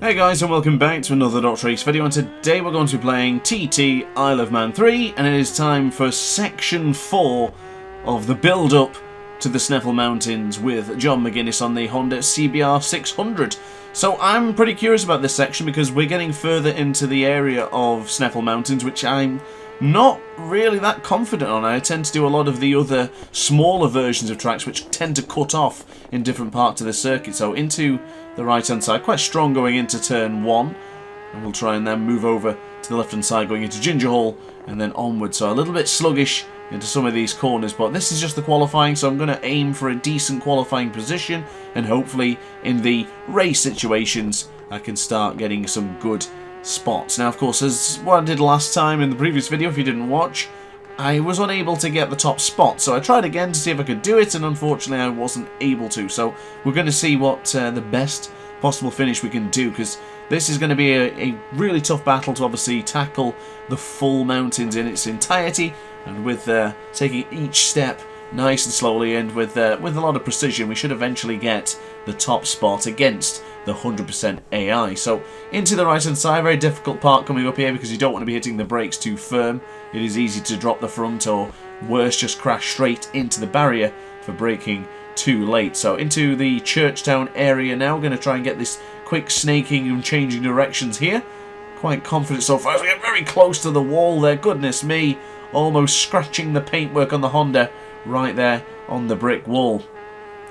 Hey guys, and welcome back to another DrAce video, and today we're going to be playing TT Isle of Man 3, and it is time for section 4 of the build-up to the Sneafull Mountains with John McGuinness on the Honda CBR 600. So I'm pretty curious about this section because we're getting further into the area of Sneafull Mountains, which I'm not really that confident on. I tend to do a lot of the other smaller versions of tracks which tend to cut off in different parts of the circuit. So into the right hand side, quite strong going into turn 1, and we'll try and then move over to the left hand side going into Ginger Hall and then onward. So a little bit sluggish into some of these corners, but this is just the qualifying, so I'm going to aim for a decent qualifying position, and hopefully in the race situations I can start getting some good spots. Now of course, as what I did last time in the previous video, if you didn't watch, I was unable to get the top spot, so I tried again to see if I could do it, and unfortunately I wasn't able to. So we're going to see what the best possible finish we can do, because this is going to be a really tough battle to obviously tackle the full mountains in its entirety, and with taking each step nice and slowly and with a lot of precision, we should eventually get the top spot against the 100% AI. So into the right hand side, very difficult part coming up here because you don't want to be hitting the brakes too firm. It is easy to drop the front, or worse, just crash straight into the barrier for braking too late. So into the Churchtown area now, we're going to try and get this quick snaking and changing directions here. Quite confident so far as we get very close to the wall there. Goodness me, almost scratching the paintwork on the Honda right there on the brick wall,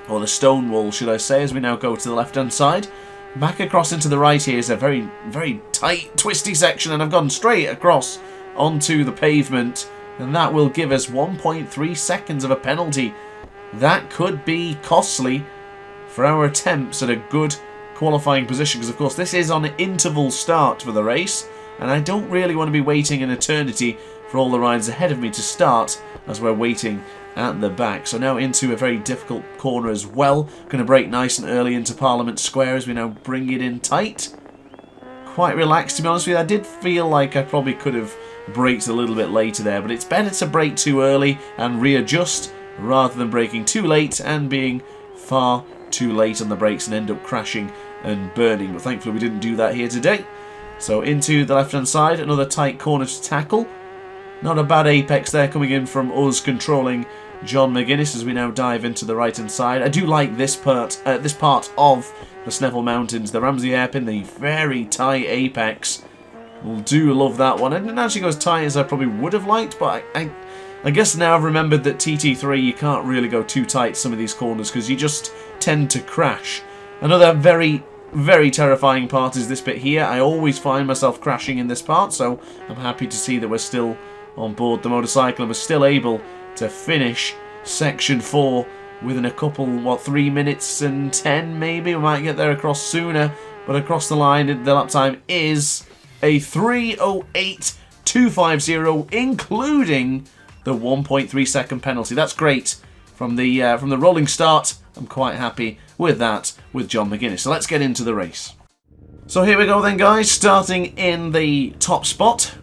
or the stone wall should I say, as we now go to the left hand side. Back across into the right here is a very, very tight, twisty section, and I've gone straight across onto the pavement, and that will give us 1.3 seconds of a penalty. That could be costly for our attempts at a good qualifying position, because of course this is on an interval start for the race, and I don't really want to be waiting an eternity for all the riders ahead of me to start as we're waiting at the back. So now into a very difficult corner as well. Going to brake nice and early into Parliament Square as we now bring it in tight. Quite relaxed, to be honest with you. I did feel like I probably could have braked a little bit later there, but it's better to brake too early and readjust rather than braking too late and being far too late on the brakes and end up crashing and burning. But thankfully we didn't do that here today. So into the left hand side, another tight corner to tackle. Not a bad apex there coming in from us controlling John McGuinness as we now dive into the right hand side. I do like this part of the Sneafull Mountains, the Ramsey hairpin, the very tight apex. I do love that one. I didn't actually go as tight as I probably would have liked, but I guess now I've remembered that TT3 you can't really go too tight some of these corners because you just tend to crash. Another very, very terrifying part is this bit here. I always find myself crashing in this part, so I'm happy to see that we're still on board the motorcycle and we're still able to finish section 4 within a couple, 3 minutes and 10 maybe. We might get there across sooner, but across the line the lap time is a 3:08.250, including the 1.3 second penalty. That's great from the rolling start. I'm quite happy with that with John McGuinness. So let's get into the race. So here we go then, guys, starting in the top spot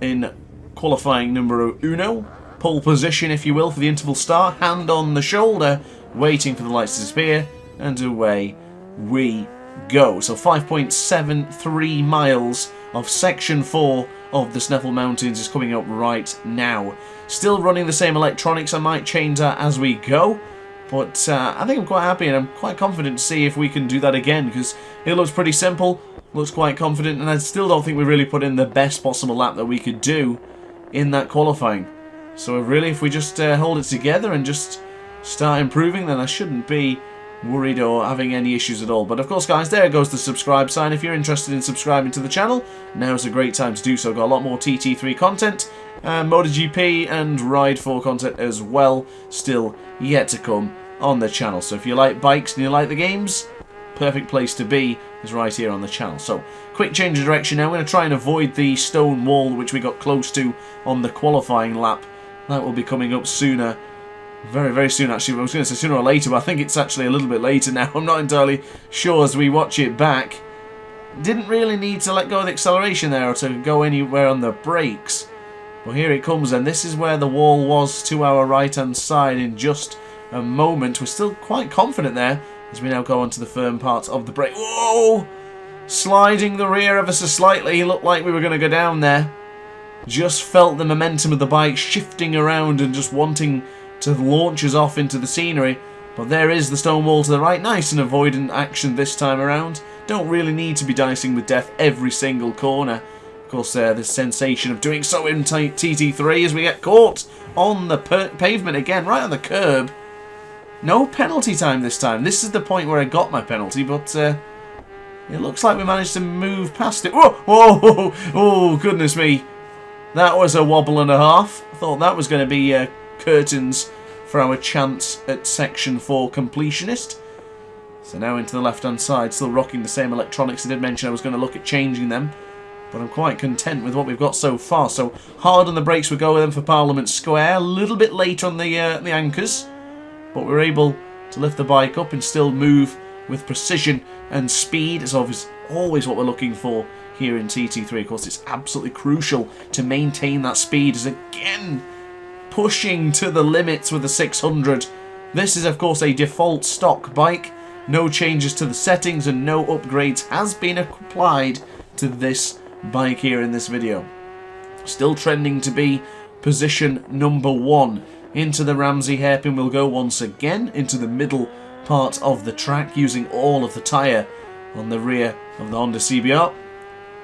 in qualifying numero uno, pole position if you will for the interval start, hand on the shoulder, waiting for the lights to disappear, and away we go. So 5.73 miles of section 4 of the Sneafull Mountains is coming up right now. Still running the same electronics. I might change that as we go, but I think I'm quite happy and I'm quite confident to see if we can do that again, because it looks pretty simple, looks quite confident, and I still don't think we really put in the best possible lap that we could do in that qualifying. So really, if we just hold it together and just start improving, then I shouldn't be worried or having any issues at all. But of course, guys, there goes the subscribe sign. If you're interested in subscribing to the channel, now's a great time to do so. Got a lot more TT3 content, MotoGP and Ride 4 content as well, still yet to come on the channel. So if you like bikes and you like the games, perfect place to be is right here on the channel. So quick change of direction now. I'm going to try and avoid the stone wall which we got close to on the qualifying lap. That will be coming up sooner, very, very soon actually. I was going to say sooner or later, but I think it's actually a little bit later now. I'm not entirely sure as we watch it back. Didn't really need to let go of the acceleration there or to go anywhere on the brakes. But here it comes, and this is where the wall was to our right hand side in just a moment. We're still quite confident there as we now go onto the firm part of the brake. Whoa! sliding the rear ever so slightly. Looked like we were going to go down there. Just felt the momentum of the bike shifting around and just wanting to launch us off into the scenery. But there is the stone wall to the right. Nice and avoidant action this time around. Don't really need to be dicing with death every single corner. Of course, the sensation of doing so in TT3 as we get caught on the pavement again, right on the curb. No penalty time this time. This is the point where I got my penalty, but it looks like we managed to move past it. Whoa, whoa, oh, goodness me. That was a wobble and a half. I thought that was going to be curtains for our chance at Section 4 completionist. So now into the left-hand side, still rocking the same electronics. I did mention I was going to look at changing them, but I'm quite content with what we've got so far. So hard on the brakes we go with them for Parliament Square. A little bit late on the anchors, but we're able to lift the bike up and still move with precision and speed. It's always what we're looking for here in TT3. Of course, it's absolutely crucial to maintain that speed, as again pushing to the limits with the 600. This is, of course, a default stock bike. No changes to the settings and no upgrades has been applied to this bike here in this video. Still trending to be position number 1. Into the Ramsey hairpin we'll go once again, into the middle part of the track, using all of the tyre on the rear of the Honda CBR.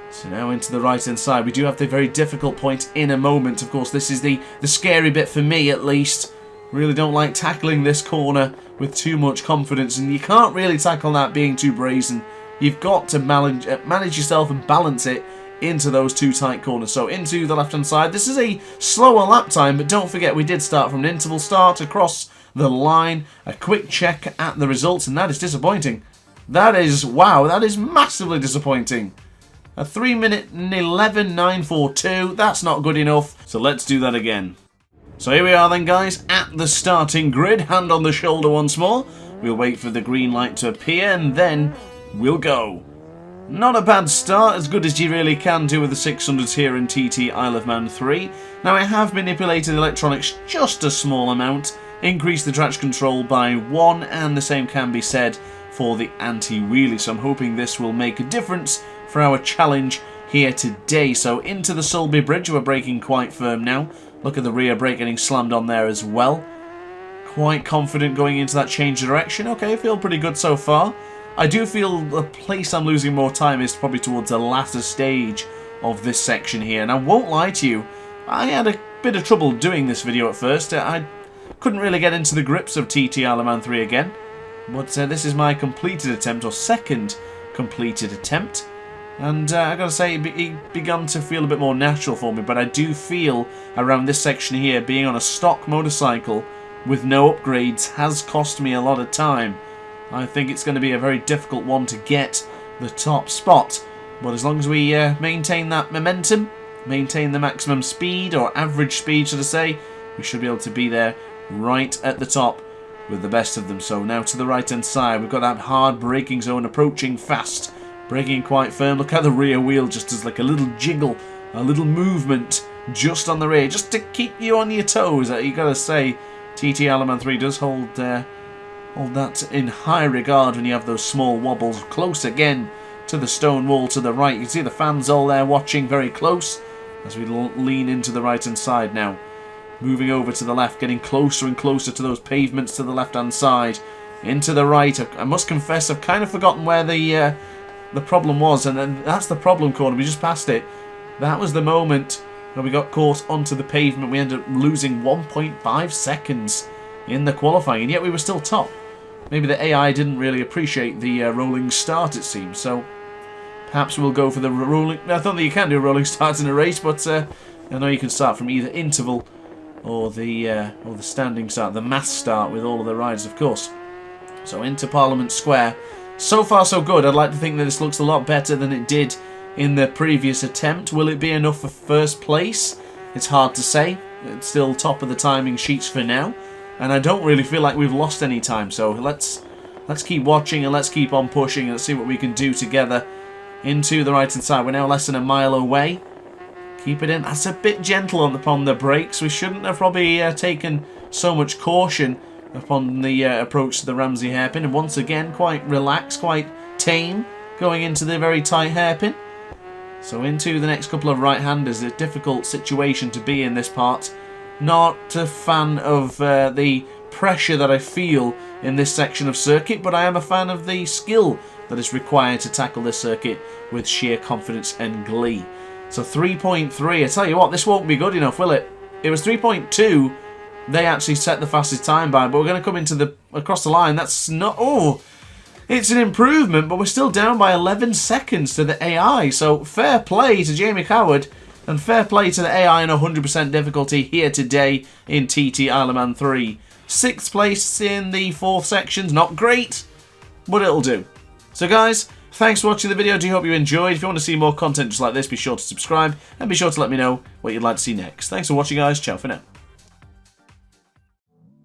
So now into the right hand side. We do have the very difficult point in a moment. Of course, this is the scary bit for me, at least. Really don't like tackling this corner with too much confidence, and you can't really tackle that being too brazen. You've got to manage yourself and balance it into those two tight corners. So into the left hand side. This is a slower lap time, but don't forget we did start from an interval start across the line. A quick check at the results, and that is disappointing. That is, wow, that is massively disappointing. A 3 minute and 11.942, that's not good enough. So let's do that again. So here we are then, guys, at the starting grid. Hand on the shoulder once more. We'll wait for the green light to appear and then we'll go. Not a bad start, as good as you really can do with the 600s here in TT Isle of Man 3. Now I have manipulated the electronics just a small amount, increased the traction control by 1, and the same can be said for the anti-wheelie. So I'm hoping this will make a difference for our challenge here today. So into the Sulby Bridge, we're braking quite firm now. Look at the rear brake getting slammed on there as well. Quite confident going into that change of direction. Okay, I feel pretty good so far. I do feel the place I'm losing more time is probably towards the latter stage of this section here. And I won't lie to you, I had a bit of trouble doing this video at first. I couldn't really get into the grips of TT Isle of Man 3 again. But this is my completed attempt, or second completed attempt. And I gotta say, it began to feel a bit more natural for me. But I do feel around this section here, being on a stock motorcycle with no upgrades has cost me a lot of time. I think it's going to be a very difficult one to get the top spot. But as long as we maintain that momentum, maintain the maximum speed, or average speed should I say, we should be able to be there right at the top with the best of them. So now to the right hand side, we've got that hard braking zone approaching fast. Braking quite firm. Look how the rear wheel just does like a little jiggle, a little movement just on the rear, just to keep you on your toes. You gotta say, TT Isle of Man 3 does hold that in high regard when you have those small wobbles. Close again to the stone wall to the right. You can see the fans all there watching very close as we lean into the right hand side now. Moving over to the left, getting closer and closer to those pavements to the left hand side. Into the right. I must confess, I've kind of forgotten where the problem was, and that's the problem corner. We just passed it. That was the moment when we got caught onto the pavement. We ended up losing 1.5 seconds in the qualifying, and yet we were still top. Maybe the AI didn't really appreciate the rolling start, it seems. So perhaps we'll go for the rolling. I thought that you can do a rolling start in a race, but I know you can start from either interval or the standing start, the mass start with all of the riders, of course. So into Parliament Square. So far so good. I'd like to think that this looks a lot better than it did in the previous attempt. Will it be enough for first place? It's hard to say. It's still top of the timing sheets for now, and I don't really feel like we've lost any time. So let's keep watching and let's keep on pushing and let's see what we can do together. Into the right hand side. We're now less than a mile away. Keep it in. That's a bit gentle upon the brakes. We shouldn't have probably taken so much caution upon the approach to the Ramsey hairpin. And once again, quite relaxed, quite tame. going into the very tight hairpin. So into the next couple of right-handers. A difficult situation to be in this part. Not a fan of the pressure that I feel in this section of circuit, but I am a fan of the skill that is required to tackle this circuit with sheer confidence and glee. So 3.3, I tell you what, this won't be good enough, will it? It was 3.2 they actually set the fastest time by, but we're going to come into across the line. That's not... Oh! It's an improvement, but we're still down by 11 seconds to the AI. So fair play to Jamie Coward, and fair play to the AI in 100% difficulty here today in TT Isle of Man 3. 6th place in the 4th sections. Not great, but it'll do. So guys, thanks for watching the video. I do hope you enjoyed. If you want to see more content just like this, be sure to subscribe, and be sure to let me know what you'd like to see next. Thanks for watching, guys. Ciao for now.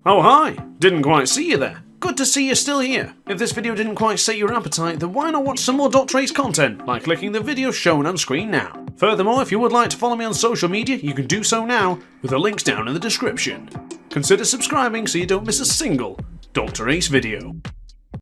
Oh hi! Didn't quite see you there. Good to see you're still here. If this video didn't quite set your appetite, then why not watch some more DrAce content by clicking the video shown on screen now. Furthermore, if you would like to follow me on social media, you can do so now with the links down in the description. Consider subscribing so you don't miss a single DrAce video.